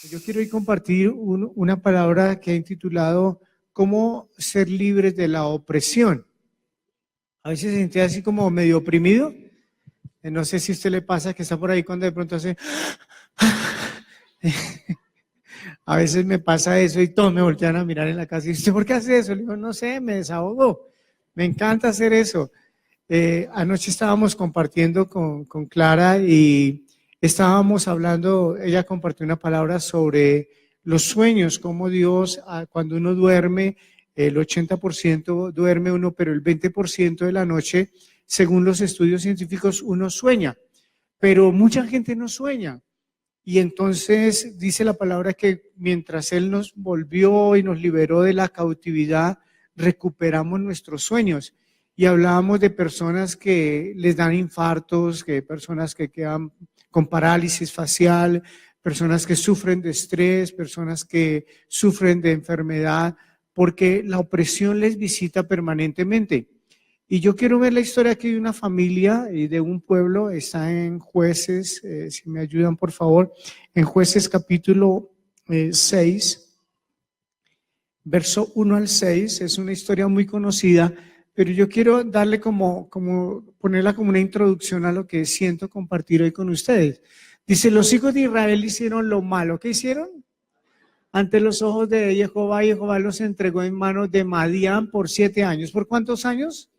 Yo quiero hoy compartir una palabra que he intitulado ¿Cómo ser libres de la opresión? A veces se siente así como medio oprimido. No sé si a usted le pasa que está por ahí cuando de pronto hace... A veces me pasa eso y todos me voltean a mirar en la casa y dicen, ¿por qué hace eso? Le digo, no sé, me desahogo. Me encanta hacer eso. Anoche estábamos compartiendo con Clara y estábamos hablando, ella compartió una palabra sobre los sueños, cómo Dios, cuando uno duerme, el 80% duerme uno, pero el 20% de la noche, según los estudios científicos, uno sueña, pero mucha gente no sueña. Y entonces dice la palabra que mientras Él nos volvió y nos liberó de la cautividad, recuperamos nuestros sueños. Y hablábamos de personas que les dan infartos, que personas que quedan con parálisis facial, personas que sufren de estrés, personas que sufren de enfermedad, porque la opresión les visita permanentemente. Y yo quiero ver la historia aquí de una familia y de un pueblo, está en Jueces, si me ayudan por favor, en Jueces capítulo 6, verso 1 al 6, es una historia muy conocida, pero yo quiero darle ponerla como una introducción a lo que siento compartir hoy con ustedes. Dice, los hijos de Israel hicieron lo malo. ¿Qué hicieron? Ante los ojos de Jehová, y Jehová los entregó en manos de Madián por 7 años. ¿Por cuántos años?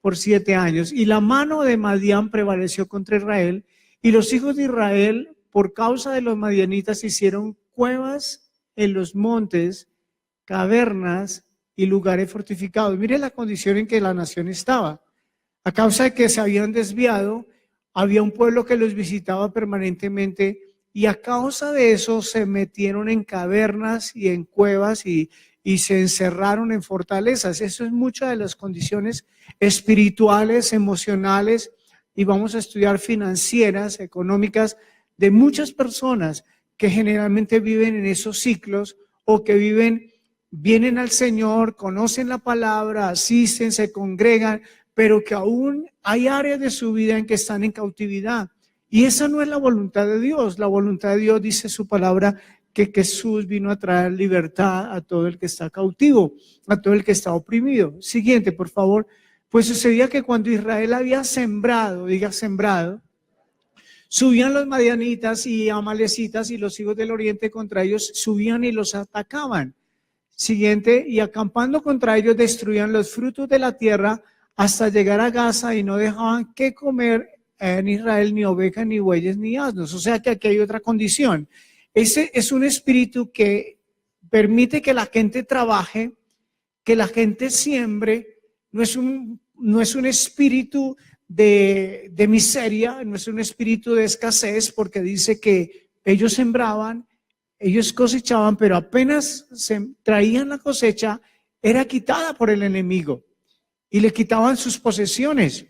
Por 7 años. Y la mano de Madián prevaleció contra Israel, y los hijos de Israel, por causa de los madianitas, hicieron cuevas en los montes, cavernas y lugares fortificados. Mire la condición en que la nación estaba. A causa de que se habían desviado, había un pueblo que los visitaba permanentemente, y a causa de eso se metieron en cavernas y en cuevas y se encerraron en fortalezas. Eso es muchas de las condiciones espirituales, emocionales, y vamos a estudiar financieras, económicas, de muchas personas que generalmente viven en esos ciclos o que vienen al Señor, conocen la palabra, asisten, se congregan, pero que aún hay áreas de su vida en que están en cautividad. Y esa no es la voluntad de Dios. La voluntad de Dios, dice su palabra, que Jesús vino a traer libertad a todo el que está cautivo, a todo el que está oprimido. Siguiente, por favor. Pues sucedía que cuando Israel había sembrado, diga sembrado, subían los madianitas y amalecitas y los hijos del oriente contra ellos, subían y los atacaban. Siguiente, y acampando contra ellos destruían los frutos de la tierra hasta llegar a Gaza, y no dejaban que comer en Israel ni ovejas, ni bueyes, ni asnos. O sea que aquí hay otra condición. Ese es un espíritu que permite que la gente trabaje, que la gente siembre. No es un espíritu de miseria, no es un espíritu de escasez, porque dice que ellos sembraban, ellos cosechaban, pero apenas se traían la cosecha, era quitada por el enemigo y le quitaban sus posesiones.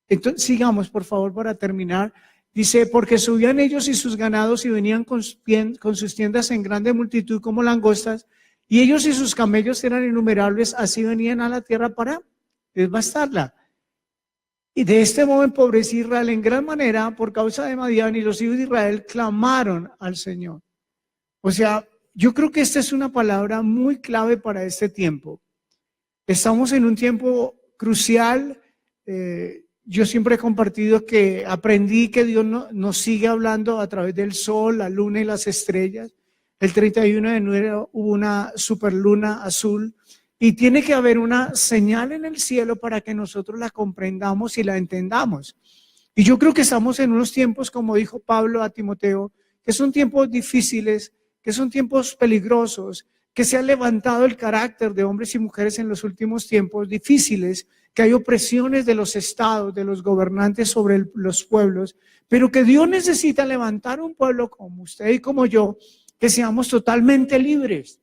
Entonces, sigamos, por favor, para terminar. Dice, porque subían ellos y sus ganados y venían con sus tiendas en grande multitud como langostas, y ellos y sus camellos eran innumerables, así venían a la tierra para devastarla. Y de este modo empobreció Israel en gran manera por causa de Madián, y los hijos de Israel clamaron al Señor. O sea, yo creo que esta es una palabra muy clave para este tiempo. Estamos en un tiempo crucial. Yo siempre he compartido que aprendí que Dios nos sigue hablando a través del sol, la luna y las estrellas. El 31 de enero hubo una superluna azul, y tiene que haber una señal en el cielo para que nosotros la comprendamos y la entendamos. Y yo creo que estamos en unos tiempos, como dijo Pablo a Timoteo, que son tiempos difíciles, que son tiempos peligrosos, que se ha levantado el carácter de hombres y mujeres en los últimos tiempos difíciles, que hay opresiones de los estados, de los gobernantes sobre los pueblos, pero que Dios necesita levantar un pueblo como usted y como yo, que seamos totalmente libres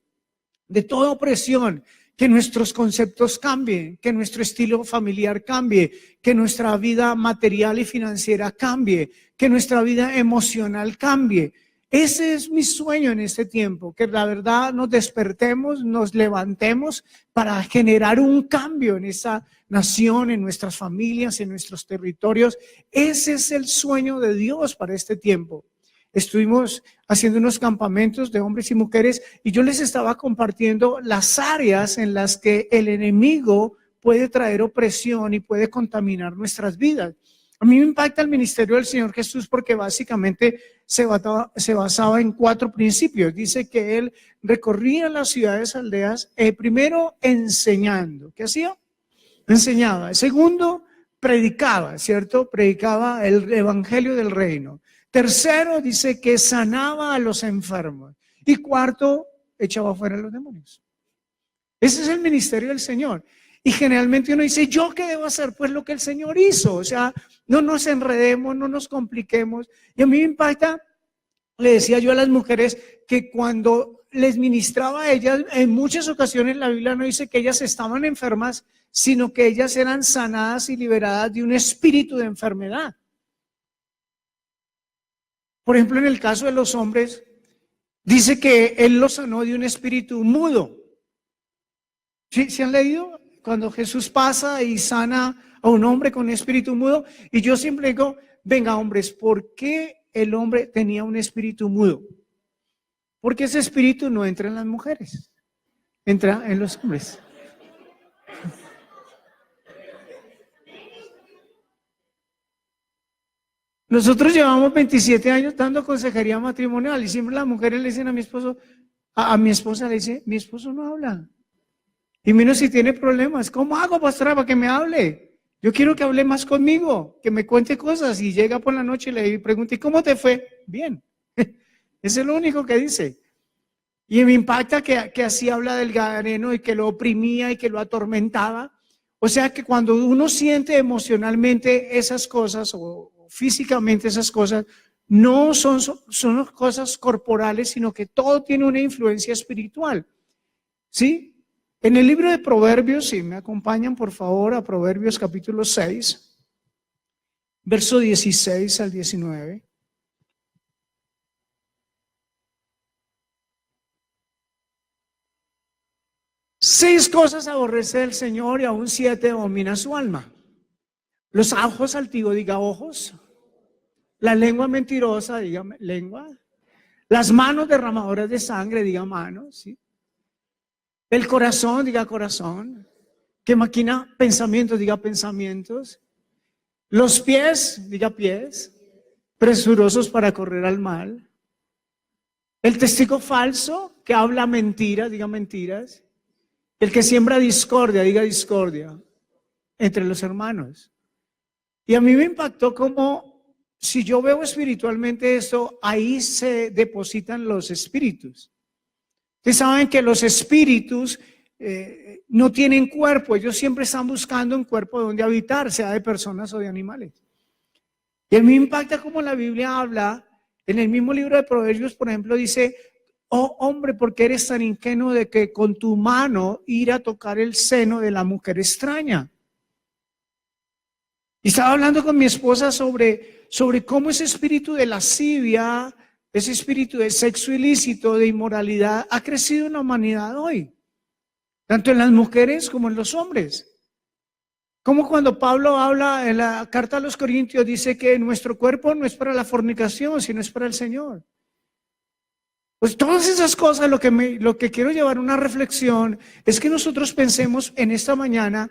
de toda opresión, que nuestros conceptos cambien, que nuestro estilo familiar cambie, que nuestra vida material y financiera cambie, que nuestra vida emocional cambie. Ese es mi sueño en este tiempo, que la verdad nos despertemos, nos levantemos para generar un cambio en esa nación, en nuestras familias, en nuestros territorios. Ese es el sueño de Dios para este tiempo. estuvimos haciendo unos campamentos de hombres y mujeres y yo les estaba compartiendo las áreas en las que el enemigo puede traer opresión y puede contaminar nuestras vidas. A mí me impacta el ministerio del Señor Jesús porque básicamente se basaba en 4 principios. Dice que Él recorría las ciudades, aldeas, primero enseñando. ¿Qué hacía? Enseñaba. Segundo, predicaba, ¿cierto? Predicaba el evangelio del reino. Tercero, dice que sanaba a los enfermos. Y cuarto, echaba fuera a los demonios. Ese es el ministerio del Señor. Y generalmente uno dice, ¿yo qué debo hacer? Pues lo que el Señor hizo. O sea, no nos enredemos, no nos compliquemos. Y a mí me impacta, le decía yo a las mujeres, que cuando les ministraba a ellas, en muchas ocasiones la Biblia no dice que ellas estaban enfermas, sino que ellas eran sanadas y liberadas de un espíritu de enfermedad. Por ejemplo, en el caso de los hombres, dice que Él los sanó de un espíritu mudo. ¿Sí han leído? Cuando Jesús pasa y sana a un hombre con espíritu mudo, y yo siempre digo, venga hombres, ¿por qué el hombre tenía un espíritu mudo? Porque ese espíritu no entra en las mujeres, entra en los hombres. Nosotros llevamos 27 años dando consejería matrimonial y siempre las mujeres le dicen a mi esposo, a mi esposa le dice, mi esposo no habla. Y menos si tiene problemas. ¿Cómo hago, pastora, para que me hable? Yo quiero que hable más conmigo, que me cuente cosas. Y llega por la noche y le pregunta, ¿y cómo te fue? Bien. Eso es lo único que dice. Y me impacta que así habla del gadareno y que lo oprimía y que lo atormentaba. O sea que cuando uno siente emocionalmente esas cosas o físicamente esas cosas, no son cosas corporales, sino que todo tiene una influencia espiritual. ¿Sí? En el libro de Proverbios, si me acompañan por favor a Proverbios capítulo 6, verso 16 al 19. Seis cosas aborrece el Señor y aún 7 domina su alma. Los ojos altivos, diga ojos. La lengua mentirosa, diga lengua. Las manos derramadoras de sangre, diga manos, ¿sí? El corazón, diga corazón, que maquina pensamientos, diga pensamientos. Los pies, diga pies, presurosos para correr al mal. El testigo falso, que habla mentira, diga mentiras. El que siembra discordia, diga discordia, entre los hermanos. Y a mí me impactó como, si yo veo espiritualmente esto, ahí se depositan los espíritus. Ustedes saben que los espíritus no tienen cuerpo, ellos siempre están buscando un cuerpo donde habitar, sea de personas o de animales. Y a mí me impacta como la Biblia habla, en el mismo libro de Proverbios, por ejemplo, dice, oh hombre, ¿por qué eres tan ingenuo de que con tu mano ir a tocar el seno de la mujer extraña? Y estaba hablando con mi esposa sobre cómo ese espíritu de lascivia, ese espíritu de sexo ilícito, de inmoralidad, ha crecido en la humanidad hoy, tanto en las mujeres como en los hombres. Como cuando Pablo habla en la carta a los Corintios, dice que nuestro cuerpo no es para la fornicación, sino es para el Señor. Pues todas esas cosas, lo que quiero llevar a una reflexión es que nosotros pensemos en esta mañana,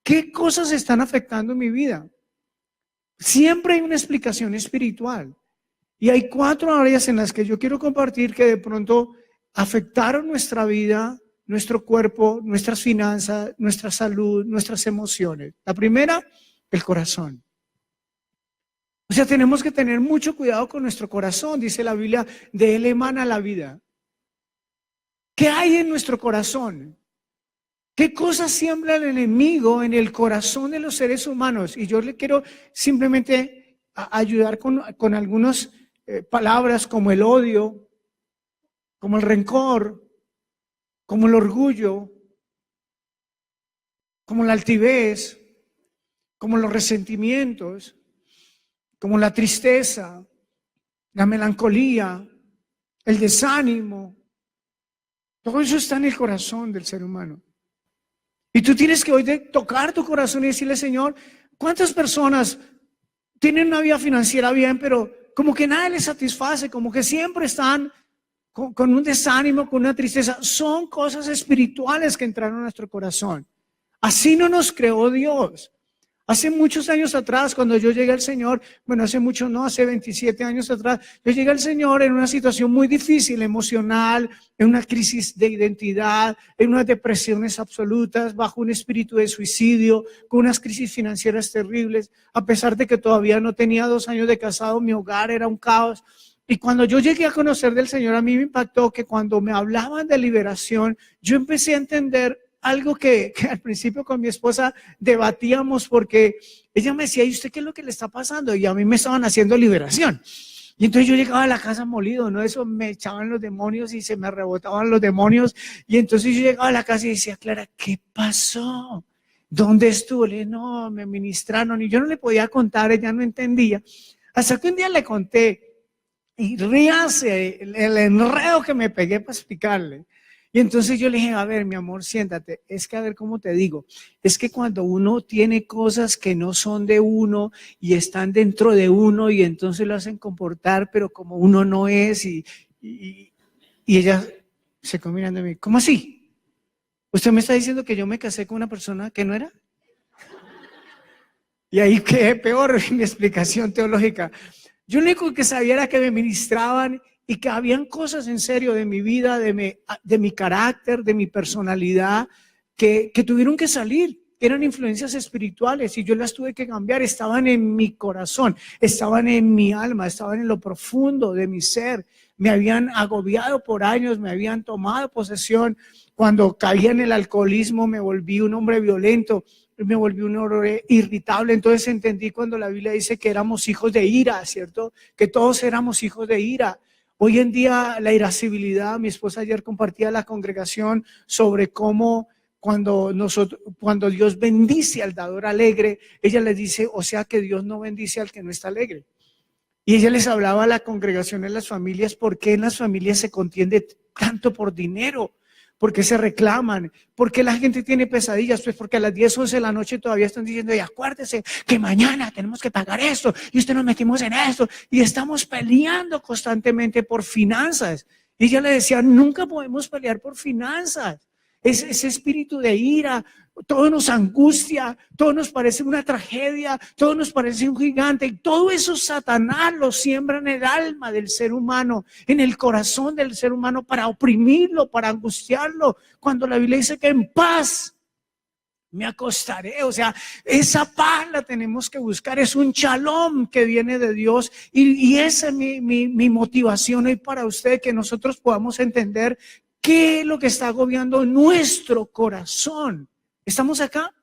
¿qué cosas están afectando mi vida? Siempre hay una explicación espiritual. Y hay 4 áreas en las que yo quiero compartir que de pronto afectaron nuestra vida, nuestro cuerpo, nuestras finanzas, nuestra salud, nuestras emociones. La primera, el corazón. O sea, tenemos que tener mucho cuidado con nuestro corazón. Dice la Biblia, de él emana la vida. ¿Qué hay en nuestro corazón? ¿Qué cosas siembra el enemigo en el corazón de los seres humanos? Y yo le quiero simplemente ayudar con algunas palabras como el odio, como el rencor, como el orgullo, como la altivez, como los resentimientos, como la tristeza, la melancolía, el desánimo. Todo eso está en el corazón del ser humano. Y tú tienes que hoy tocar tu corazón y decirle, Señor, ¿cuántas personas tienen una vida financiera bien, pero como que nada les satisface, como que siempre están con un desánimo, con una tristeza. Son cosas espirituales que entraron a nuestro corazón. Así no nos creó Dios. Hace muchos años atrás, cuando yo llegué al Señor, bueno, hace mucho no, hace 27 años atrás, yo llegué al Señor en una situación muy difícil, emocional, en una crisis de identidad, en unas depresiones absolutas, bajo un espíritu de suicidio, con unas crisis financieras terribles. A pesar de que todavía no tenía 2 años de casado, mi hogar era un caos. Y cuando yo llegué a conocer del Señor, a mí me impactó que cuando me hablaban de liberación, yo empecé a entender algo que al principio con mi esposa debatíamos, porque ella me decía, ¿y usted qué es lo que le está pasando? Y a mí me estaban haciendo liberación. Y entonces yo llegaba a la casa molido, ¿no? Eso me echaban los demonios y se me rebotaban los demonios. Y entonces yo llegaba a la casa y decía, Clara, ¿qué pasó? ¿Dónde estuvo? Le dije, no, me ministraron. Y yo no le podía contar, ella no entendía. Hasta que un día le conté, y ríase el enredo que me pegué para explicarle. Y entonces yo le dije, a ver, mi amor, siéntate. Es que, a ver, ¿cómo te digo? Es que cuando uno tiene cosas que no son de uno y están dentro de uno y entonces lo hacen comportar, pero como uno no es, y ella se quedó mirando a mí, ¿cómo así? ¿Usted me está diciendo que yo me casé con una persona que no era? Y ahí quedé peor mi explicación teológica. Yo lo único que sabía era que me ministraban y que habían cosas en serio de mi vida, de mi carácter, de mi personalidad, que tuvieron que salir. Eran influencias espirituales y yo las tuve que cambiar. Estaban en mi corazón, estaban en mi alma, estaban en lo profundo de mi ser. Me habían agobiado por años, me habían tomado posesión. Cuando caía en el alcoholismo me volví un hombre violento, me volví un hombre irritable. Entonces entendí cuando la Biblia dice que éramos hijos de ira, ¿cierto? Que todos éramos hijos de ira. Hoy en día la irascibilidad, mi esposa ayer compartía a la congregación sobre cómo cuando Dios bendice al dador alegre, ella le dice, o sea que Dios no bendice al que no está alegre. Y ella les hablaba a la congregación en las familias, ¿por qué en las familias se contiende tanto por dinero? ¿Por qué se reclaman? ¿Por qué la gente tiene pesadillas? Pues porque a las 10, 11 de la noche todavía están diciendo, y acuérdese que mañana tenemos que pagar esto, y usted nos metimos en esto, y estamos peleando constantemente por finanzas. Y ella le decía, nunca podemos pelear por finanzas. Ese espíritu de ira, todo nos angustia, todo nos parece una tragedia, todo nos parece un gigante, y todo eso Satanás lo siembra en el alma del ser humano, en el corazón del ser humano, para oprimirlo, para angustiarlo, cuando la Biblia dice que en paz me acostaré. O sea, esa paz la tenemos que buscar, es un shalom que viene de Dios, y esa es mi motivación hoy para usted, que nosotros podamos entender qué es lo que está agobiando nuestro corazón. ¿Estamos acá?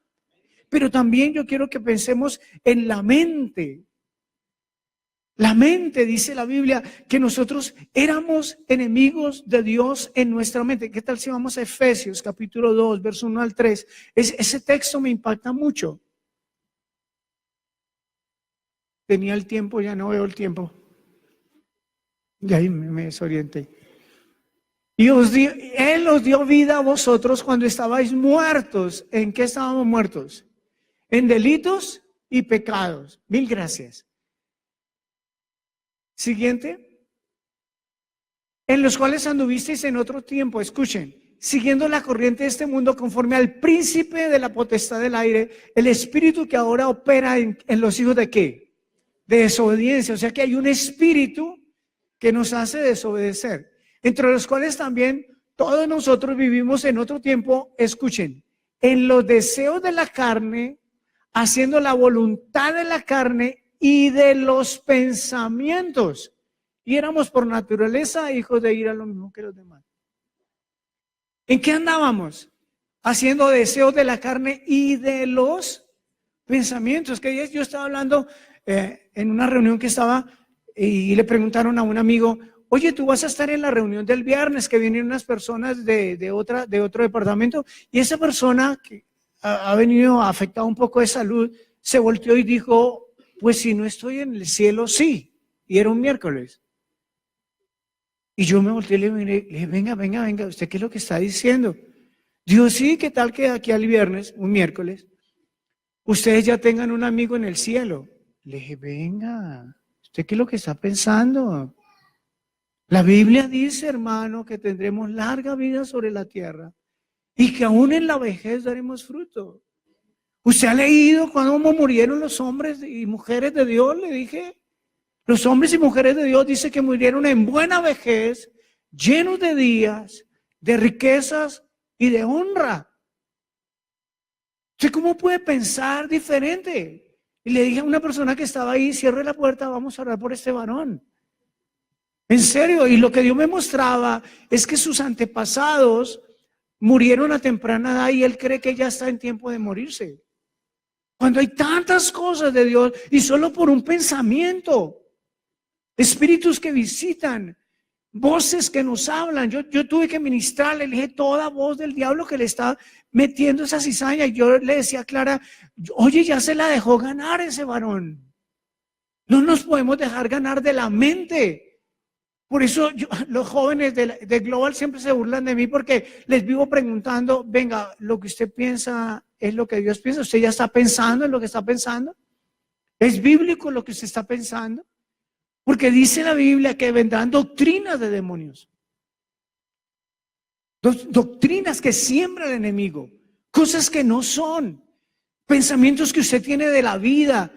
Pero también yo quiero que pensemos en la mente. La mente, dice la Biblia, que nosotros éramos enemigos de Dios en nuestra mente. ¿Qué tal si vamos a Efesios capítulo 2, verso 1 al 3? Ese texto me impacta mucho. Tenía el tiempo, ya no veo el tiempo. Y ahí me desorienté. Y Él os dio vida a vosotros cuando estabais muertos. ¿En qué estábamos muertos? En delitos y pecados. Mil gracias. Siguiente. En los cuales anduvisteis en otro tiempo, escuchen, siguiendo la corriente de este mundo, conforme al príncipe de la potestad del aire, el espíritu que ahora opera en los hijos de ¿qué? De desobediencia. O sea que hay un espíritu que nos hace desobedecer, entre los cuales también todos nosotros vivimos en otro tiempo, escuchen, en los deseos de la carne, haciendo la voluntad de la carne y de los pensamientos. Y éramos por naturaleza hijos de ira, lo mismo que los demás. ¿En qué andábamos? Haciendo deseos de la carne y de los pensamientos. Que yo estaba hablando en una reunión que estaba, y le preguntaron a un amigo, oye, tú vas a estar en la reunión del viernes, que vienen unas personas de otro departamento, y esa persona que ha venido afectada un poco de salud, se volteó y dijo, pues si no estoy en el cielo, sí. Y era un miércoles. Y yo me volteé y le dije, venga, ¿usted qué es lo que está diciendo? Dijo, sí, ¿qué tal que aquí al viernes, un miércoles, ustedes ya tengan un amigo en el cielo? Le dije, venga, ¿Usted qué es lo que está pensando? La Biblia dice, hermano, que tendremos larga vida sobre la tierra y que aún en la vejez daremos fruto. ¿Usted ha leído cómo murieron los hombres y mujeres de Dios? Le dije, los hombres y mujeres de Dios dice que murieron en buena vejez, llenos de días, de riquezas y de honra. ¿Usted cómo puede pensar diferente? Y le dije a una persona que estaba ahí, cierre la puerta, vamos a orar por este varón. En serio, y lo que Dios me mostraba es que sus antepasados murieron a temprana edad y él cree que ya está en tiempo de morirse. Cuando hay tantas cosas de Dios y solo por un pensamiento, espíritus que visitan, voces que nos hablan. Yo tuve que ministrarle, le dije toda voz del diablo que le está metiendo esa cizaña. Y yo le decía a Clara, oye, ya se la dejó ganar ese varón. No nos podemos dejar ganar de la mente. Por eso los jóvenes de Global siempre se burlan de mí porque les vivo preguntando, venga, lo que usted piensa es lo que Dios piensa. ¿Usted ya está pensando en lo que está pensando? ¿Es bíblico lo que usted está pensando? Porque dice la Biblia que vendrán doctrinas de demonios. Doctrinas que siembra el enemigo. Cosas que no son. Pensamientos que usted tiene de la vida,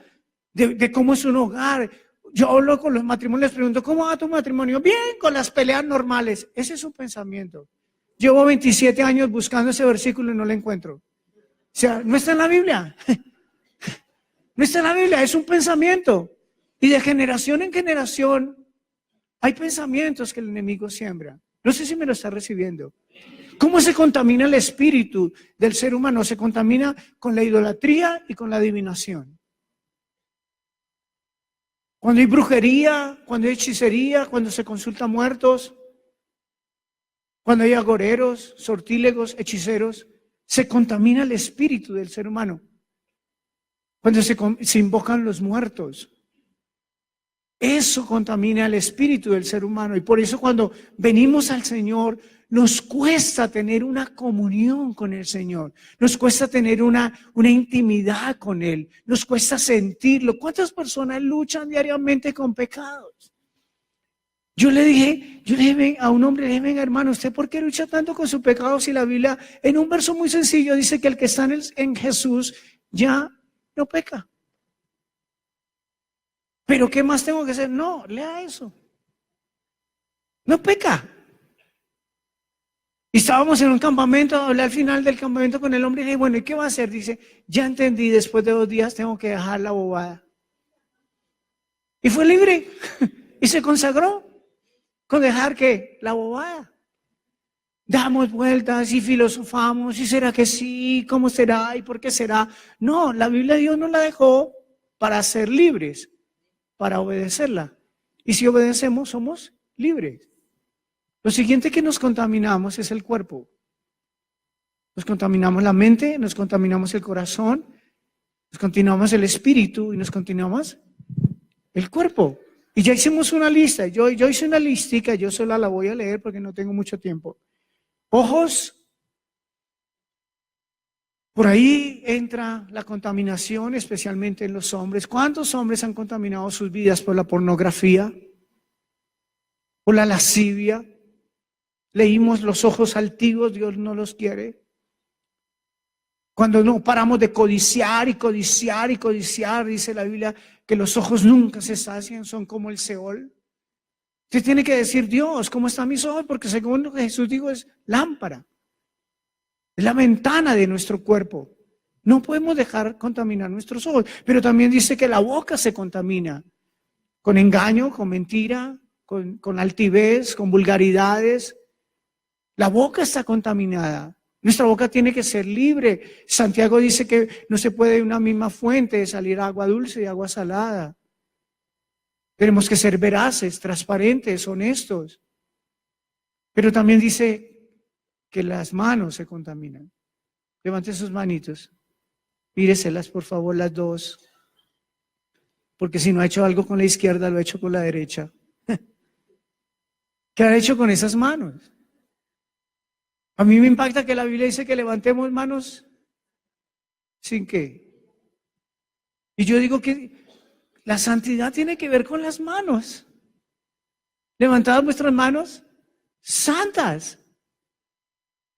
de cómo es un hogar. Yo hablo con los matrimonios, les pregunto, ¿cómo va tu matrimonio? Bien, con las peleas normales. Ese es un pensamiento. Llevo 27 años buscando ese versículo y no lo encuentro. O sea, no está en la Biblia. No está en la Biblia, es un pensamiento. Y de generación en generación hay pensamientos que el enemigo siembra. No sé si me lo está recibiendo. ¿Cómo se contamina el espíritu del ser humano? Se contamina con la idolatría y con la adivinación. Cuando hay brujería, cuando hay hechicería, cuando se consulta muertos, cuando hay agoreros, sortílegos, hechiceros, se contamina el espíritu del ser humano. Cuando se invocan los muertos, eso contamina el espíritu del ser humano. Y por eso cuando venimos al Señor, nos cuesta tener una comunión con el Señor. Nos cuesta tener una intimidad con Él. Nos cuesta sentirlo. ¿Cuántas personas luchan diariamente con pecados? Yo le dije a un hombre, le dije, venga hermano, ¿usted por qué lucha tanto con su pecado si la Biblia en un verso muy sencillo dice que el que está en Jesús ya no peca? ¿Pero qué más tengo que hacer? No, lea eso. No peca. Y estábamos en un campamento, hablé al final del campamento con el hombre y le dije, bueno, ¿y qué va a hacer? Dice, ya entendí, después de 2 días tengo que dejar la bobada. Y fue libre. Y se consagró con dejar que la bobada. Damos vueltas y filosofamos, y será que sí, cómo será y por qué será. No, la Biblia de Dios nos la dejó para ser libres, para obedecerla. Y si obedecemos, somos libres. Lo siguiente que nos contaminamos es el cuerpo. Nos contaminamos la mente, nos contaminamos el corazón, nos contaminamos el espíritu y nos contaminamos el cuerpo. Y ya hicimos una lista. Yo hice una listica, yo solo la voy a leer porque no tengo mucho tiempo. Ojos. Por ahí entra la contaminación, especialmente en los hombres. ¿Cuántos hombres han contaminado sus vidas por la pornografía? Por la lascivia. Leímos los ojos altivos, Dios no los quiere. Cuando no paramos de codiciar y codiciar y codiciar, dice la Biblia que los ojos nunca se sacian, son como el Seol. Usted tiene que decir, Dios, ¿cómo están mis ojos? Porque según lo que Jesús dijo es lámpara. Es la ventana de nuestro cuerpo. No podemos dejar contaminar nuestros ojos. Pero también dice que la boca se contamina con engaño, con mentira, con altivez, con vulgaridades. La boca está contaminada. Nuestra boca tiene que ser libre. Santiago dice que no se puede de una misma fuente salir agua dulce y agua salada. Tenemos que ser veraces, transparentes, honestos. Pero también dice que las manos se contaminan. Levante sus manitos. Míreselas, por favor, las dos. Porque si no ha hecho algo con la izquierda, lo ha hecho con la derecha. ¿Qué ha hecho con esas manos? A mí me impacta que la Biblia dice que levantemos manos sin qué. Y yo digo que La santidad tiene que ver con las manos. Levantad vuestras manos santas.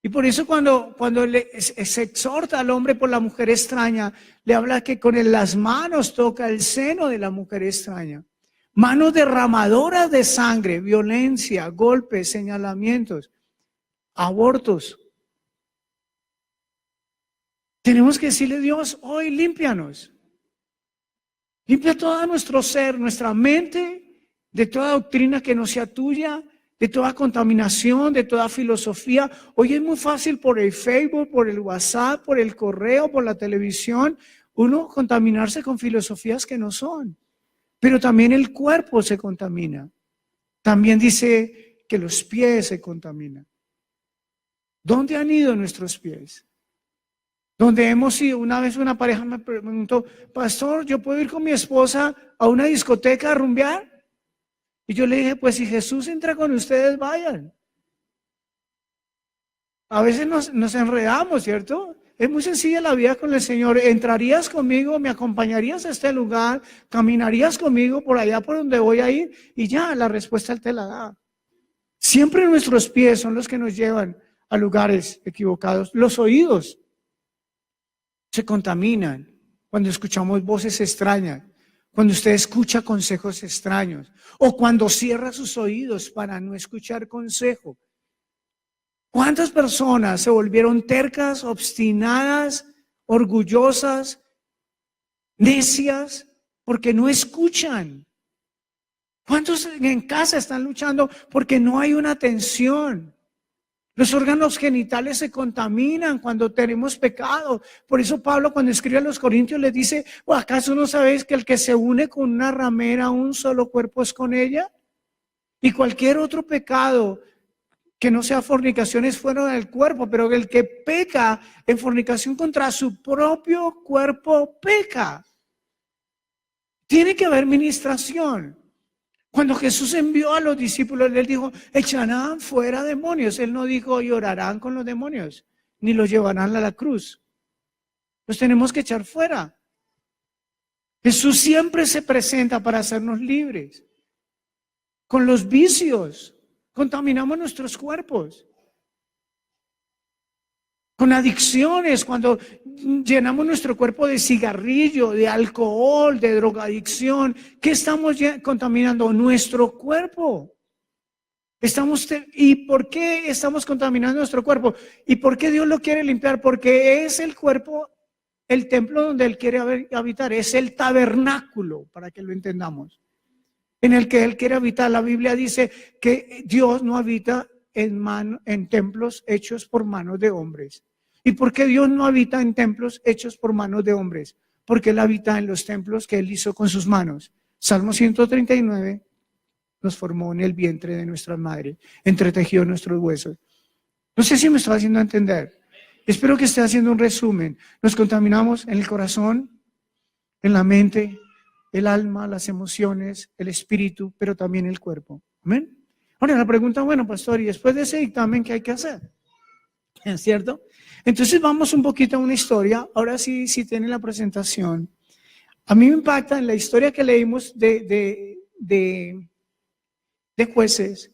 Y por eso cuando se exhorta al hombre por la mujer extraña, le habla que con las manos toca el seno de la mujer extraña. Manos derramadoras de sangre, violencia, golpes, señalamientos, abortos. Tenemos que decirle a Dios, hoy límpianos. Limpia todo nuestro ser, nuestra mente, de toda doctrina que no sea tuya, de toda contaminación, de toda filosofía. Hoy es muy fácil por el Facebook, por el WhatsApp, por el correo, por la televisión, uno contaminarse con filosofías que no son. Pero también el cuerpo se contamina. También dice que los pies se contaminan. ¿Dónde han ido nuestros pies? ¿Dónde hemos ido? Una vez una pareja me preguntó, pastor, ¿yo puedo ir con mi esposa a una discoteca a rumbear? Y yo le dije, pues si Jesús entra con ustedes, vayan. A veces nos enredamos, ¿cierto? Es muy sencilla la vida con el Señor. ¿Entrarías conmigo? ¿Me acompañarías a este lugar? ¿Caminarías conmigo por allá por donde voy a ir? Y ya, la respuesta Él te la da. Siempre nuestros pies son los que nos llevan a lugares equivocados. Los oídos se contaminan cuando escuchamos voces extrañas. Cuando usted escucha consejos extraños o cuando cierra sus oídos para no escuchar consejo. ¿Cuántas personas se volvieron tercas, obstinadas, orgullosas, necias, porque no escuchan? ¿Cuántos en casa están luchando porque no hay una atención? Los órganos genitales se contaminan cuando tenemos pecado. Por eso Pablo cuando escribe a los Corintios les dice, ¿o acaso no sabéis que el que se une con una ramera, un solo cuerpo es con ella? Y cualquier otro pecado que no sea fornicación es fuera del cuerpo, pero el que peca en fornicación contra su propio cuerpo peca. Tiene que haber ministración. Cuando Jesús envió a los discípulos, Él dijo, echarán fuera demonios. Él no dijo, llorarán con los demonios, ni los llevarán a la cruz. Los tenemos que echar fuera. Jesús siempre se presenta para hacernos libres. Con los vicios, contaminamos nuestros cuerpos. Con adicciones, cuando llenamos nuestro cuerpo de cigarrillo, de alcohol, de drogadicción, ¿qué estamos contaminando? Nuestro cuerpo. ¿Y por qué estamos contaminando nuestro cuerpo? ¿Y por qué Dios lo quiere limpiar? Porque es el cuerpo, el templo donde Él quiere habitar, es el tabernáculo, para que lo entendamos, en el que Él quiere habitar. La Biblia dice que Dios no habita en templos hechos por manos de hombres. ¿Y por qué Dios no habita en templos hechos por manos de hombres? Porque Él habita en los templos que Él hizo con sus manos. Salmo 139 nos formó en el vientre de nuestra madre, entretejió nuestros huesos. No sé si me estoy haciendo entender. Espero que esté haciendo un resumen. Nos contaminamos en el corazón, en la mente, el alma, las emociones, el espíritu, pero también el cuerpo. ¿Amén? Ahora la pregunta, bueno, pastor, ¿y después de ese dictamen qué hay que hacer? ¿Es cierto? Entonces vamos un poquito a una historia. Ahora sí tienen la presentación. A mí me impacta en la historia que leímos de Jueces,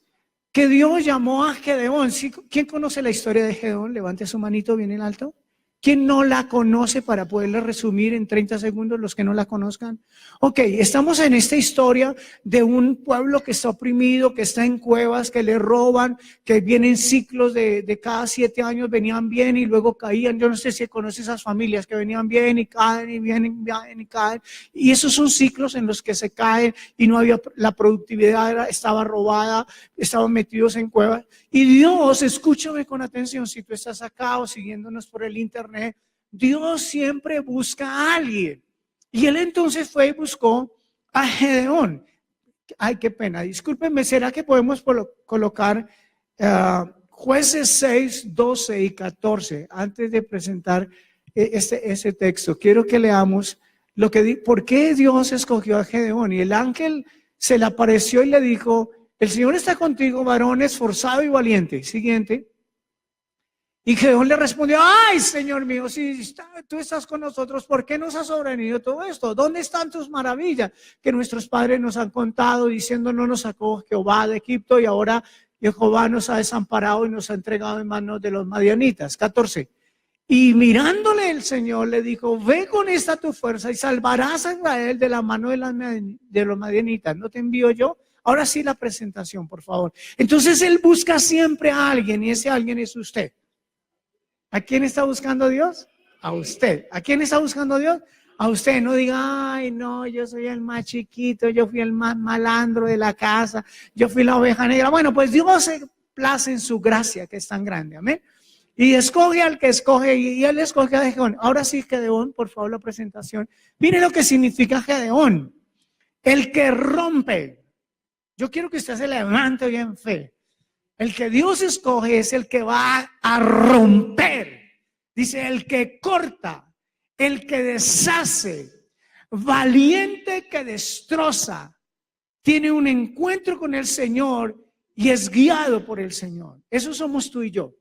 que Dios llamó a Gedeón. ¿Quién conoce la historia de Gedeón? Levante su manito bien en alto. ¿Quién no la conoce para poderla resumir en 30 segundos los que no la conozcan? Ok, estamos en esta historia de un pueblo que está oprimido, que está en cuevas, que le roban, que vienen ciclos de cada 7 años, venían bien y luego caían. Yo no sé si conoce esas familias que venían bien y caen y vienen bien y caen. Y esos son ciclos en los que se caen y no había, la productividad estaba robada, estaban metidos en cuevas. Y Dios, escúchame con atención, si tú estás acá o siguiéndonos por el internet, Dios siempre busca a alguien. Y Él entonces fue y buscó a Gedeón. Ay, qué pena, discúlpenme, ¿será que podemos colocar Jueces 6, 12 y 14 antes de presentar ese texto? Quiero que leamos por qué Dios escogió a Gedeón. Y el ángel se le apareció y le dijo, el Señor está contigo, varón esforzado y valiente. Siguiente. Y Gedeón le respondió, ay, Señor mío, si tú estás con nosotros, ¿por qué nos ha sobrevenido todo esto? ¿Dónde están tus maravillas que nuestros padres nos han contado diciendo no nos sacó Jehová de Egipto y ahora Jehová nos ha desamparado y nos ha entregado en manos de los madianitas? 14. Y mirándole el Señor le dijo, ve con esta tu fuerza y salvarás a Israel de la mano de los madianitas. ¿No te envío yo? Ahora sí la presentación, por favor. Entonces él busca siempre a alguien y ese alguien es usted. ¿A quién está buscando Dios? A usted. ¿A quién está buscando Dios? A usted. No diga, ay, no, yo soy el más chiquito, yo fui el más malandro de la casa, yo fui la oveja negra. Bueno, pues Dios se place en su gracia, que es tan grande. Amén. Y escoge al que escoge, y él escoge a Gedeón. Ahora sí, Gedeón, por favor, la presentación. Mire lo que significa Gedeón. El que rompe. Yo quiero que usted se levante hoy en fe. El que Dios escoge es el que va a romper. Dice, el que corta, el que deshace, valiente que destroza, tiene un encuentro con el Señor y es guiado por el Señor. Eso somos tú y yo.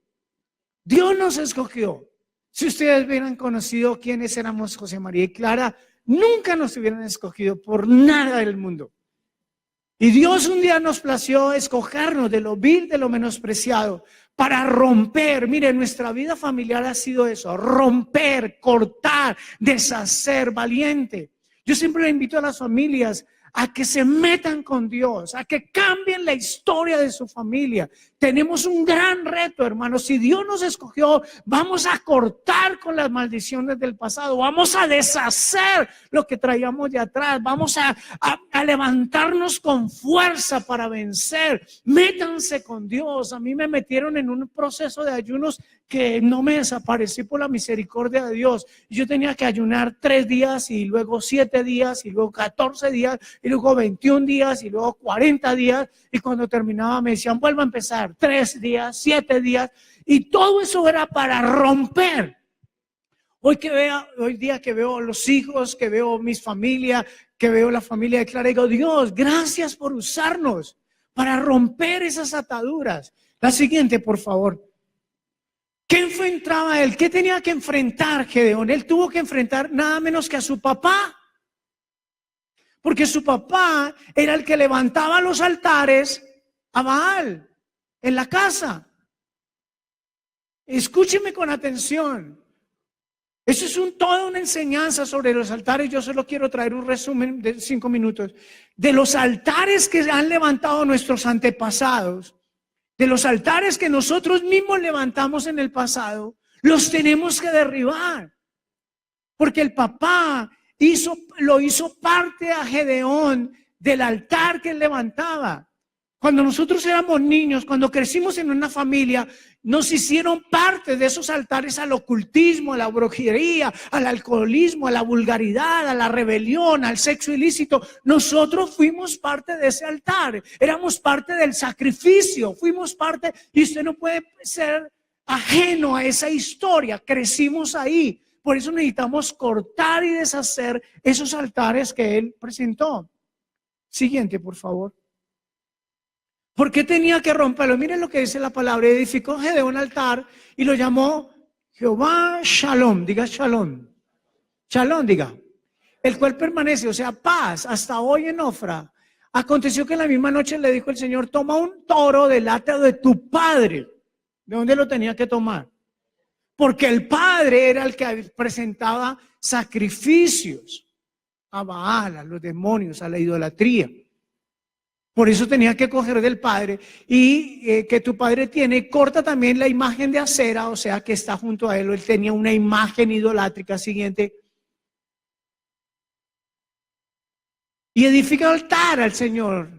Dios nos escogió. Si ustedes hubieran conocido quiénes éramos José María y Clara, nunca nos hubieran escogido por nada del mundo. Y Dios un día nos plació escogernos de lo vil, de lo menospreciado, para romper. Mire, nuestra vida familiar ha sido eso, romper, cortar, deshacer, valiente. Yo siempre le invito a las familias a que se metan con Dios, a que cambien la historia de su familia. Tenemos un gran reto, hermanos. Si Dios nos escogió, vamos a cortar con las maldiciones del pasado, vamos a deshacer lo que traíamos de atrás, vamos a levantarnos con fuerza para vencer. Métanse con Dios. A mí me metieron en un proceso de ayunos que no me desaparecí por la misericordia de Dios. Yo tenía que ayunar 3 días y luego 7 días y luego 14 días y luego 21 días y luego 40 días, y cuando terminaba me decían vuelva a empezar, 3 días, 7 días, y todo eso era para romper. Hoy día que veo los hijos, que veo mis familias, que veo la familia de Clara, digo, Dios, gracias por usarnos para romper esas ataduras. La siguiente, por favor. ¿Qué enfrentaba él? ¿Qué tenía que enfrentar Gedeón? Él tuvo que enfrentar nada menos que a su papá. Porque su papá era el que levantaba los altares a Baal en la casa. Escúcheme con atención. Eso es toda una enseñanza sobre los altares. Yo solo quiero traer un resumen de 5 minutos. De los altares que han levantado nuestros antepasados, de los altares que nosotros mismos levantamos en el pasado, los tenemos que derribar. Porque el papá lo hizo parte a Gedeón del altar que él levantaba. Cuando nosotros éramos niños, cuando crecimos en una familia, nos hicieron parte de esos altares al ocultismo, a la brujería, al alcoholismo, a la vulgaridad, a la rebelión, al sexo ilícito. Nosotros fuimos parte de ese altar, éramos parte del sacrificio, fuimos parte, y usted no puede ser ajeno a esa historia, crecimos ahí. Por eso necesitamos cortar y deshacer esos altares que él presentó. Siguiente, por favor. ¿Por qué tenía que romperlo? Miren lo que dice la palabra. Edificó Gedeón un altar y lo llamó Jehová Shalom. Diga Shalom. Shalom, diga. El cual permanece, o sea, paz, hasta hoy en Ofra. Aconteció que en la misma noche le dijo el Señor, toma un toro del hato de tu padre. ¿De dónde lo tenía que tomar? Porque el padre era el que presentaba sacrificios a Baal, a los demonios, a la idolatría. Por eso tenía que coger del padre y que tu padre tiene, corta también la imagen de acera, o sea que está junto a él. Él tenía una imagen idolátrica. Siguiente. Y edifica altar al Señor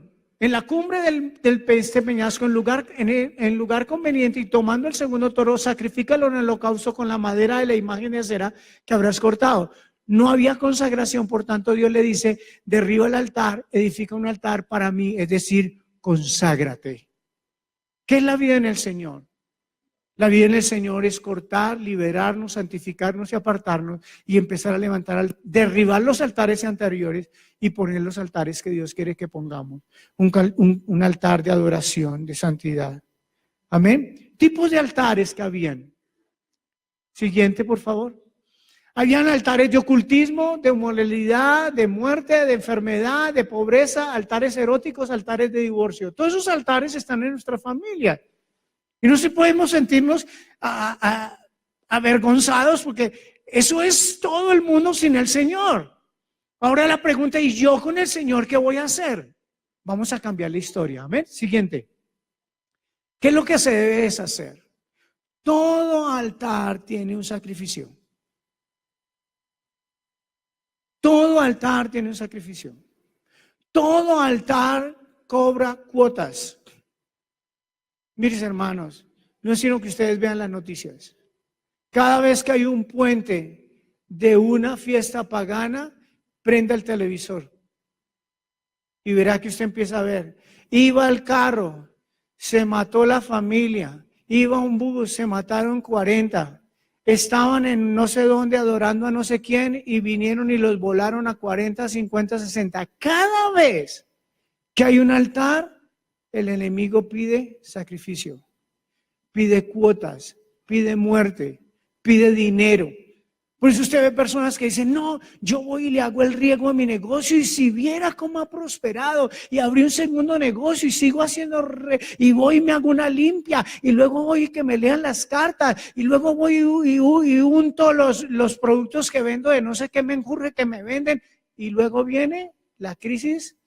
en la cumbre del peñasco, en lugar conveniente, y tomando el segundo toro, sacrifícalo en el holocausto con la madera de la imagen de acera que habrás cortado. No había consagración, por tanto Dios le dice, derriba el altar, edifica un altar para mí, es decir, conságrate. ¿Qué es la vida en el Señor? La vida en el Señor es cortar, liberarnos, santificarnos y apartarnos y empezar a levantar, derribar los altares anteriores y poner los altares que Dios quiere que pongamos. Un altar de adoración, de santidad. Amén. Tipos de altares que habían. Siguiente, por favor. Habían altares de ocultismo, de inmoralidad, de muerte, de enfermedad, de pobreza, altares eróticos, altares de divorcio. Todos esos altares están en nuestra familia. Y no se podemos sentirnos avergonzados porque eso es todo el mundo sin el Señor. Ahora la pregunta, ¿y yo con el Señor qué voy a hacer? Vamos a cambiar la historia. Amén. Siguiente. ¿Qué es lo que se debe hacer? Todo altar tiene un sacrificio. Todo altar tiene un sacrificio. Todo altar cobra cuotas. Mis hermanos, no es sino que ustedes vean las noticias. Cada vez que hay un puente de una fiesta pagana, prenda el televisor y verá que usted empieza a ver. Iba el carro, se mató la familia. Iba un bus, se mataron 40. Estaban en no sé dónde adorando a no sé quién y vinieron y los volaron a 40, 50, 60. Cada vez que hay un altar, el enemigo pide sacrificio, pide cuotas, pide muerte, pide dinero. Por eso usted ve personas que dicen, no, yo voy y le hago el riego a mi negocio y si viera cómo ha prosperado y abrí un segundo negocio y sigo haciendo y voy y me hago una limpia y luego voy y que me lean las cartas y luego voy y unto los productos que vendo de no sé qué menjurre que me venden y luego viene la crisis,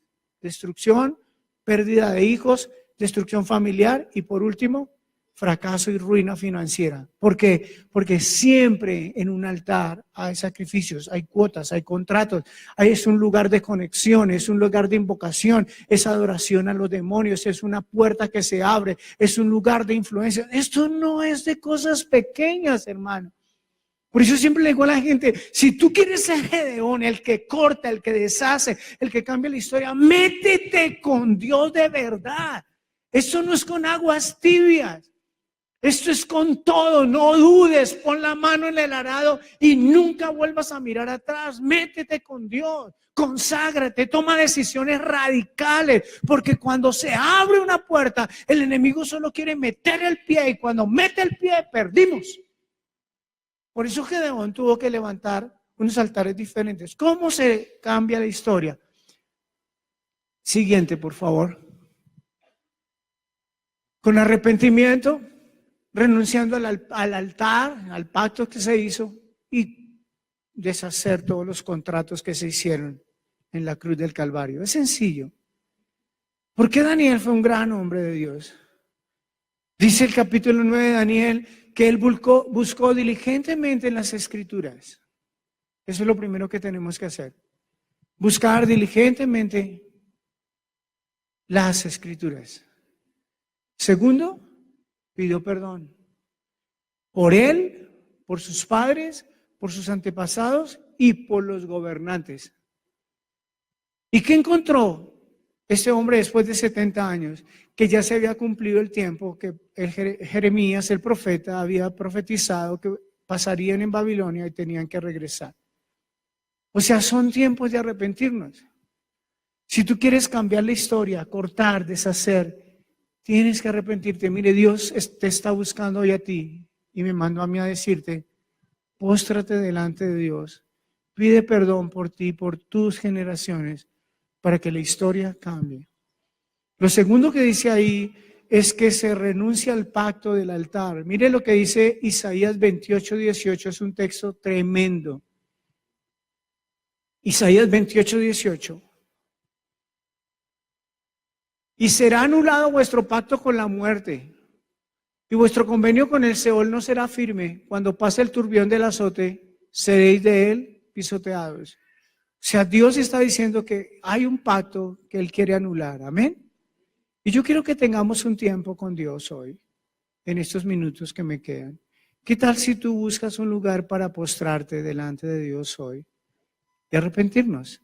destrucción, pérdida de hijos, destrucción familiar y por último, fracaso y ruina financiera. ¿Por qué? Porque siempre en un altar hay sacrificios, hay cuotas, hay contratos, es un lugar de conexión, es un lugar de invocación, es adoración a los demonios, es una puerta que se abre, es un lugar de influencia. Esto no es de cosas pequeñas, hermano. Por eso siempre le digo a la gente, si tú quieres ser Gedeón, el que corta, el que deshace, el que cambia la historia, métete con Dios de verdad. Esto no es con aguas tibias. Esto es con todo, no dudes, pon la mano en el arado y nunca vuelvas a mirar atrás. Métete con Dios, conságrate, toma decisiones radicales, porque cuando se abre una puerta, el enemigo solo quiere meter el pie y cuando mete el pie, perdimos. Por eso Gedeón tuvo que levantar unos altares diferentes. ¿Cómo se cambia la historia? Siguiente, por favor. Con arrepentimiento, renunciando al altar, al pacto que se hizo y deshacer todos los contratos que se hicieron en la cruz del Calvario. Es sencillo. ¿Por qué Daniel fue un gran hombre de Dios? Dice el capítulo 9 de Daniel que él buscó diligentemente en las Escrituras. Eso es lo primero que tenemos que hacer. Buscar diligentemente las Escrituras. Segundo, pidió perdón por él, por sus padres, por sus antepasados y por los gobernantes. ¿Y qué encontró este hombre después de 70 años? Que ya se había cumplido el tiempo que Jeremías, el profeta, había profetizado que pasarían en Babilonia y tenían que regresar. O sea, son tiempos de arrepentirnos. Si tú quieres cambiar la historia, cortar, deshacer, tienes que arrepentirte. Mire, Dios te está buscando hoy a ti y me mandó a mí a decirte, póstrate delante de Dios, pide perdón por ti, por tus generaciones, para que la historia cambie. Lo segundo que dice ahí es que se renuncia al pacto del altar. Mire lo que dice Isaías 28:18, es un texto tremendo. Isaías 28:18. Y será anulado vuestro pacto con la muerte, y vuestro convenio con el Seol no será firme. Cuando pase el turbión del azote, seréis de él pisoteados. O sea, Dios está diciendo que hay un pacto que Él quiere anular. Amén. Y yo quiero que tengamos un tiempo con Dios hoy, en estos minutos que me quedan. ¿Qué tal si tú buscas un lugar para postrarte delante de Dios hoy y arrepentirnos?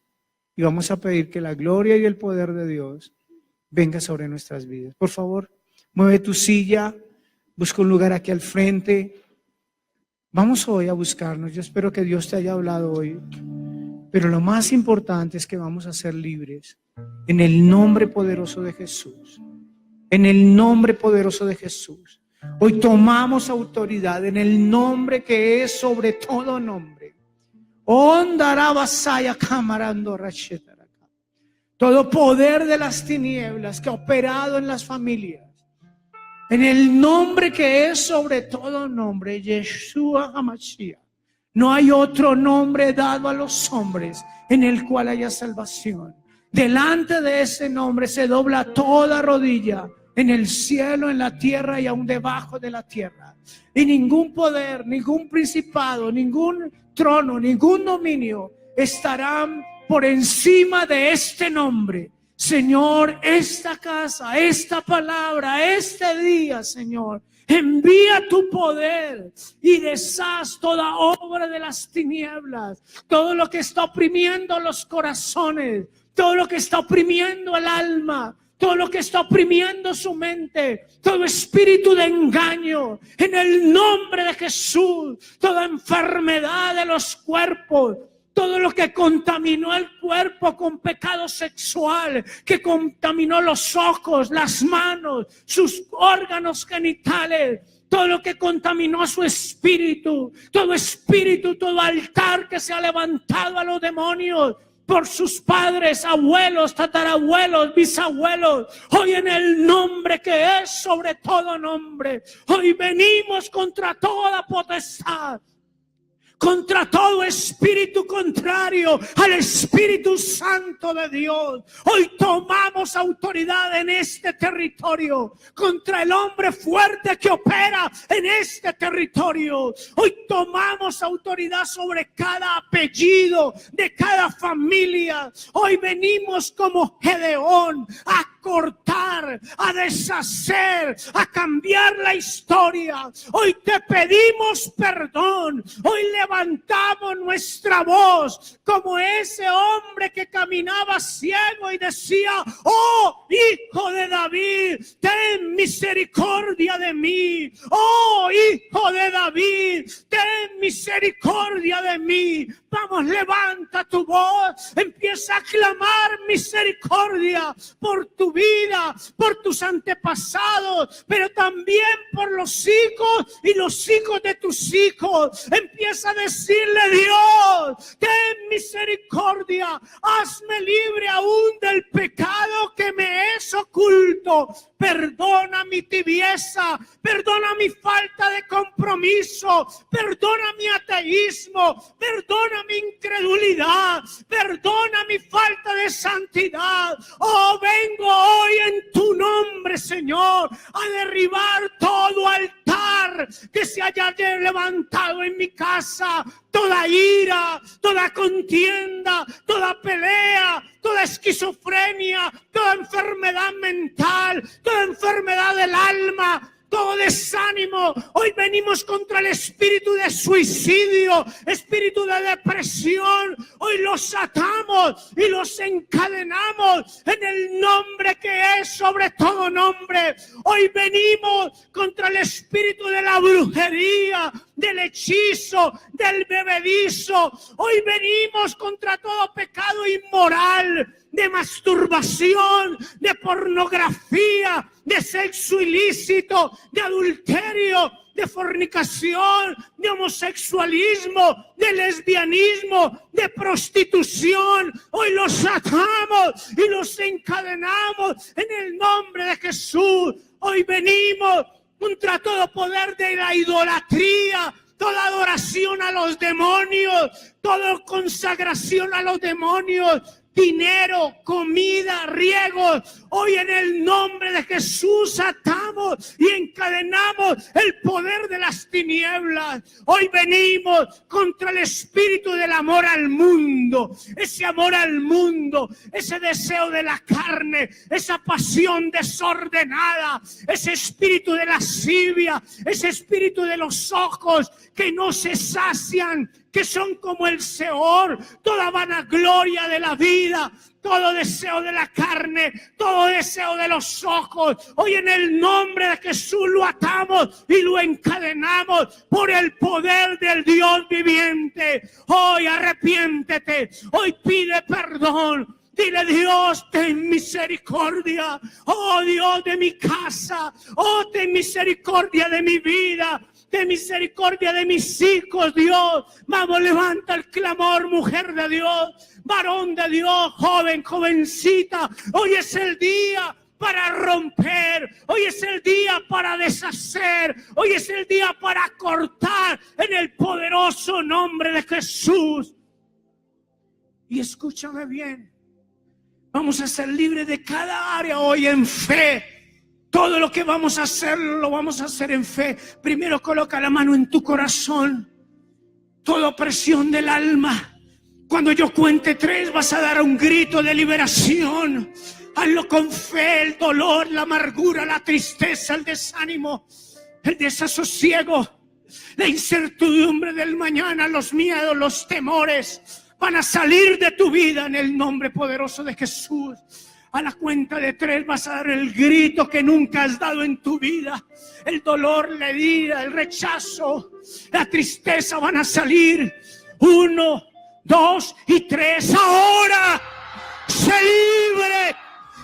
Y vamos a pedir que la gloria y el poder de Dios venga sobre nuestras vidas. Por favor, mueve tu silla, busca un lugar aquí al frente. Vamos hoy a buscarnos. Yo espero que Dios te haya hablado hoy. Pero lo más importante es que vamos a ser libres en el nombre poderoso de Jesús. En el nombre poderoso de Jesús. Hoy tomamos autoridad en el nombre que es sobre todo nombre. Todo poder de las tinieblas que ha operado en las familias, en el nombre que es sobre todo nombre, Yeshua HaMashiach. No hay otro nombre dado a los hombres en el cual haya salvación. Delante de ese nombre se dobla toda rodilla, en el cielo, en la tierra y aún debajo de la tierra. Y ningún poder, ningún principado, ningún trono, ningún dominio estarán por encima de este nombre. Señor, esta casa, esta palabra, este día, Señor, envía tu poder y deshaz toda obra de las tinieblas, todo lo que está oprimiendo los corazones, todo lo que está oprimiendo el alma, todo lo que está oprimiendo su mente, todo espíritu de engaño, en el nombre de Jesús, toda enfermedad de los cuerpos, todo lo que contaminó el cuerpo con pecado sexual, que contaminó los ojos, las manos, sus órganos genitales, todo lo que contaminó su espíritu, todo altar que se ha levantado a los demonios por sus padres, abuelos, tatarabuelos, bisabuelos. Hoy en el nombre que es sobre todo nombre, hoy venimos contra toda potestad, contra todo espíritu contrario al Espíritu Santo de Dios. Hoy tomamos autoridad en este territorio contra el hombre fuerte que opera en este territorio. Hoy tomamos autoridad sobre cada apellido de cada familia. Hoy venimos como Gedeón a cortar, a deshacer, a cambiar la historia. Hoy te pedimos perdón. Hoy levantamos nuestra voz como ese hombre que caminaba ciego y decía: oh, hijo de David, ten misericordia de mí. Oh, hijo de David, ten misericordia de mí. Vamos, levanta tu voz, empieza a clamar misericordia por tu vida, por tus antepasados, pero también por los hijos y los hijos de tus hijos. Empieza a decirle: Dios, ten misericordia, hazme libre aún del pecado que me es oculto. Perdona mi tibieza, perdona mi falta de compromiso, perdona mi ateísmo, perdona mi incredulidad, perdona mi falta de santidad. Oh, vengo hoy en tu nombre, Señor, a derribar todo altar que se haya levantado en mi casa, toda ira, toda contienda, toda pelea, toda esquizofrenia, toda enfermedad mental, toda enfermedad del alma, todo desánimo. Hoy venimos contra el espíritu de suicidio, espíritu de depresión. Hoy los atamos y los encadenamos en el nombre que es sobre todo nombre. Hoy venimos contra el espíritu de la brujería, del hechizo, del bebedizo. Hoy venimos contra todo pecado inmoral, de masturbación, de pornografía, de sexo ilícito, de adulterio, de fornicación, de homosexualismo, de lesbianismo, de prostitución. Hoy los atamos y los encadenamos en el nombre de Jesús. Hoy venimos contra todo poder de la idolatría, toda adoración a los demonios, toda consagración a los demonios, dinero, comida, riegos. Hoy en el nombre de Jesús atamos y encadenamos el poder de las tinieblas. Hoy venimos contra el espíritu del amor al mundo, ese amor al mundo, ese deseo de la carne, esa pasión desordenada, ese espíritu de lascivia, ese espíritu de los ojos que no se sacian, que son como el Seol, toda vanagloria de la vida, todo deseo de la carne, todo deseo de los ojos. Hoy en el nombre de Jesús lo atamos y lo encadenamos por el poder del Dios viviente. Hoy arrepiéntete, hoy pide perdón. Dile: Dios, ten misericordia. Oh Dios de mi casa. Oh, ten misericordia de mi vida. Ten misericordia de mis hijos, Dios. Vamos, levanta el clamor, mujer de Dios, varón de Dios, joven, jovencita. Hoy es el día para romper, hoy es el día para deshacer, hoy es el día para cortar en el poderoso nombre de Jesús. Y escúchame bien, vamos a ser libres de cada área hoy en fe. Todo lo que vamos a hacer, lo vamos a hacer en fe. Primero coloca la mano en tu corazón. Toda opresión del alma. Cuando yo cuente 3 vas a dar un grito de liberación. Hazlo con fe. El dolor, la amargura, la tristeza, el desánimo, el desasosiego, la incertidumbre del mañana, los miedos, los temores van a salir de tu vida en el nombre poderoso de Jesús. A la cuenta de 3 vas a dar el grito que nunca has dado en tu vida. El dolor, la herida, el rechazo, la tristeza van a salir. 1, 2 y 3. Ahora, sé libre,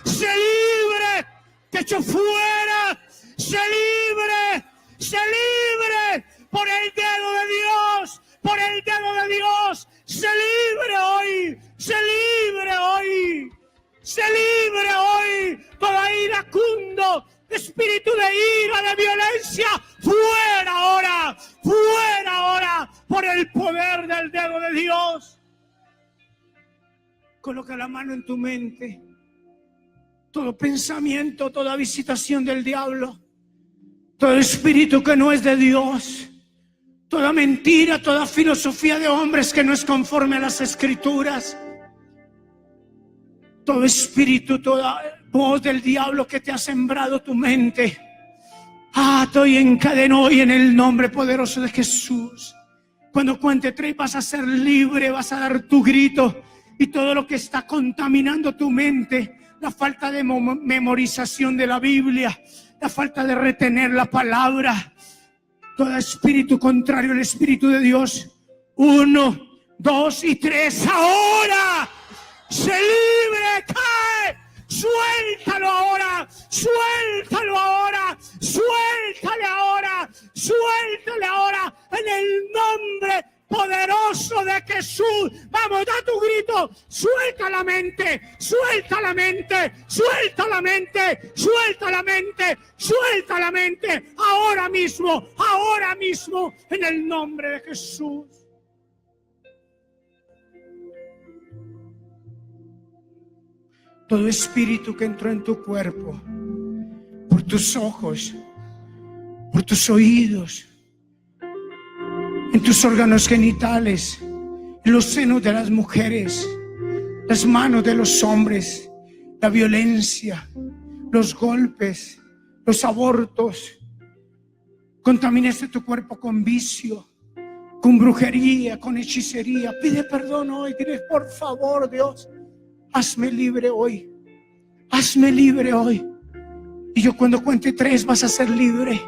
sé libre, te echo fuera, sé libre, sé libre por el dedo de Dios, por el dedo de Dios. Sé libre hoy, sé libre hoy. Se libre hoy toda iracundo, espíritu de ira, de violencia, fuera ahora, por el poder del dedo de Dios. Coloca la mano en tu mente. Todo pensamiento, toda visitación del diablo, todo espíritu que no es de Dios, toda mentira, toda filosofía de hombres que no es conforme a las Escrituras, todo espíritu, toda voz del diablo que te ha sembrado tu mente, estoy encadenado hoy en el nombre poderoso de Jesús. Cuando cuente 3 vas a ser libre, vas a dar tu grito, y todo lo que está contaminando tu mente, la falta de memorización de la Biblia, la falta de retener la palabra, todo espíritu contrario al Espíritu de Dios. 1, 2 y 3. Ahora sé libre, cae, suéltalo ahora, suéltalo ahora, suéltale ahora, suéltale ahora, en el nombre poderoso de Jesús. Vamos, da tu grito, suelta la mente, suelta la mente, suelta la mente, suelta la mente, suelta la mente, ahora mismo, en el nombre de Jesús. Todo espíritu que entró en tu cuerpo, por tus ojos, por tus oídos, en tus órganos genitales, en los senos de las mujeres, las manos de los hombres, la violencia, los golpes, los abortos. Contaminaste tu cuerpo con vicio, con brujería, con hechicería. Pide perdón hoy, dile: por favor, Dios, hazme libre hoy, hazme libre hoy. Y yo cuando cuente 3 vas a ser libre.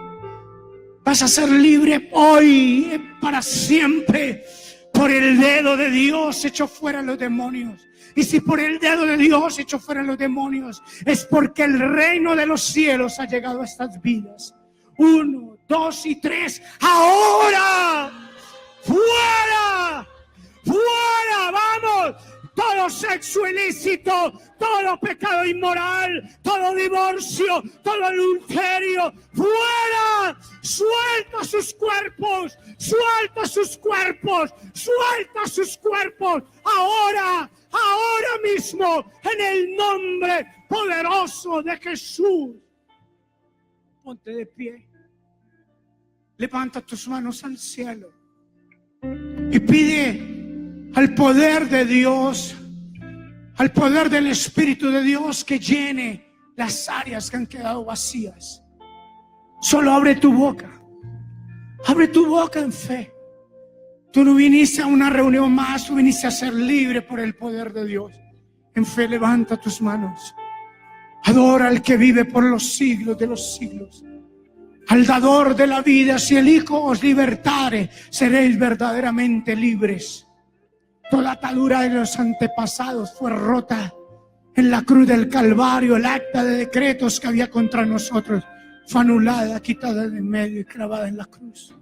Vas a ser libre hoy, para siempre. Por el dedo de Dios echó fuera los demonios. Y si por el dedo de Dios echó fuera los demonios, es porque el reino de los cielos ha llegado a estas vidas. 1, 2 y 3. Ahora, fuera, fuera, vamos. Todo sexo ilícito, todo pecado inmoral, todo divorcio, todo adulterio, fuera. Suelta sus cuerpos, suelta sus cuerpos, suelta sus cuerpos. Ahora mismo, en el nombre poderoso de Jesús. Ponte de pie. Levanta tus manos al cielo y pide al poder de Dios, al poder del Espíritu de Dios, que llene las áreas que han quedado vacías. Solo abre tu boca en fe. Tú no viniste a una reunión más, tú viniste a ser libre por el poder de Dios. En fe levanta tus manos. Adora al que vive por los siglos de los siglos, al dador de la vida. Si el Hijo os libertare, seréis verdaderamente libres. Toda atadura de los antepasados fue rota. En la cruz del Calvario, el acta de decretos que había contra nosotros fue anulada, quitada de en medio y clavada en la cruz.